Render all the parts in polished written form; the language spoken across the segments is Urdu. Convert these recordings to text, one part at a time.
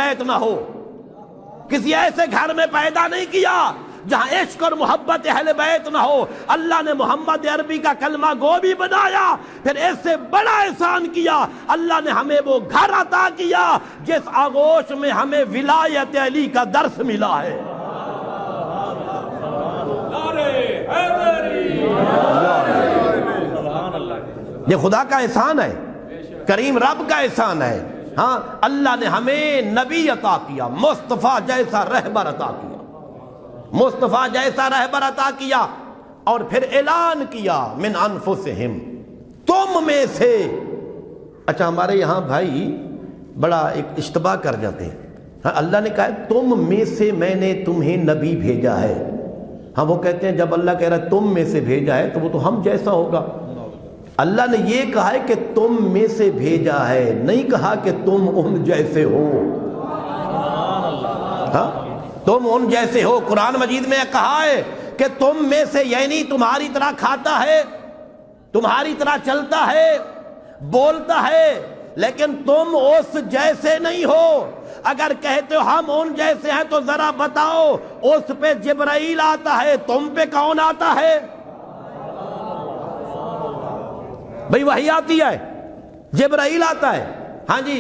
بیت نہ ہو، کسی ایسے گھر میں پیدا نہیں کیا جہاں عشق اور محبت اہل بیت نہ ہو۔ اللہ نے محمد عربی کا کلمہ گو بھی بنایا، پھر اس سے بڑا احسان کیا، اللہ نے ہمیں وہ گھر عطا کیا جس آغوش میں ہمیں ولایت علی کا درس ملا ہے۔ یہ خدا کا احسان ہے، کریم رب کا احسان ہے۔ ہاں، اللہ نے ہمیں نبی عطا کیا، مصطفیٰ جیسا رہبر عطا کیا، مصطفیٰ جیسا رہبر عطا کیا، اور پھر اعلان کیا من انفسہم، تم میں سے۔ اچھا، ہمارے یہاں بھائی بڑا ایک اشتباہ کر جاتے ہیں۔ ہاں، اللہ نے کہا ہے تم میں سے میں نے تمہیں نبی بھیجا ہے۔ ہاں، وہ کہتے ہیں جب اللہ کہہ رہا ہے تم میں سے بھیجا ہے تو وہ تو ہم جیسا ہوگا۔ اللہ نے یہ کہا ہے کہ تم میں سے بھیجا ہے، نہیں کہا کہ تم ان جیسے ہو۔ ہاں، تم ان جیسے ہو۔ قرآن مجید میں کہا ہے کہ تم میں سے، یعنی تمہاری طرح کھاتا ہے، تمہاری طرح چلتا ہے، بولتا ہے، لیکن تم اس جیسے نہیں ہو۔ اگر کہتے ہو ہم ان جیسے ہیں تو ذرا بتاؤ، اس پہ جبرائیل آتا ہے، تم پہ کون آتا ہے؟ بھئی وحی آتی ہے، جبرائیل آتا ہے۔ ہاں جی،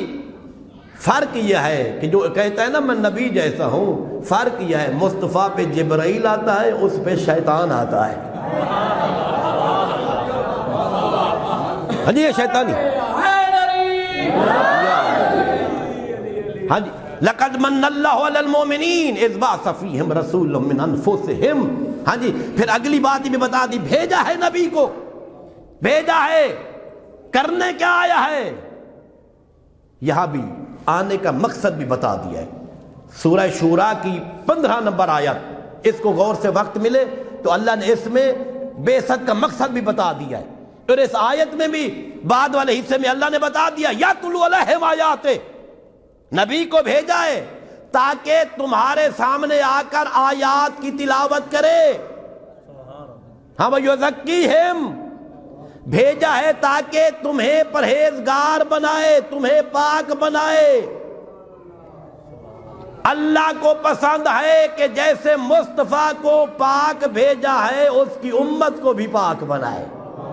فرق یہ ہے کہ جو کہتا ہے نا میں نبی جیسا ہوں، فرق یہ ہے مصطفیٰ پہ جبرائیل آتا ہے، اس پہ شیطان آتا ہے۔ ہاں جی، یہ شیطانی۔ ہاں جی، لقد من اللہ علی المؤمنین اذ بعث فیہم رسولا من انفسہم۔ ہاں جی، پھر اگلی بات بھی بتا دی، بھیجا ہے نبی کو، بھیجا ہے، کرنے کیا آیا ہے؟ یہاں بھی آنے کا مقصد بھی بتا دیا ہے۔ سورہ شورا کی 15 نمبر آیت، اس کو غور سے وقت ملے تو اللہ نے اس میں بعثت کا مقصد بھی بتا دیا ہے، اور اس آیت میں بھی بعد والے حصے میں اللہ نے بتا دیا یتلو علیہم آیات، نبی کو بھیجا ہے تاکہ تمہارے سامنے آ کر آیات کی تلاوت کرے۔ ہاں، وَيُزَكِّيهِمْ، بھیجا ہے تاکہ تمہیں پرہیزگار بنائے، تمہیں پاک بنائے۔ اللہ کو پسند ہے کہ جیسے مصطفیٰ کو پاک بھیجا ہے اس کی امت کو بھی پاک بنائے۔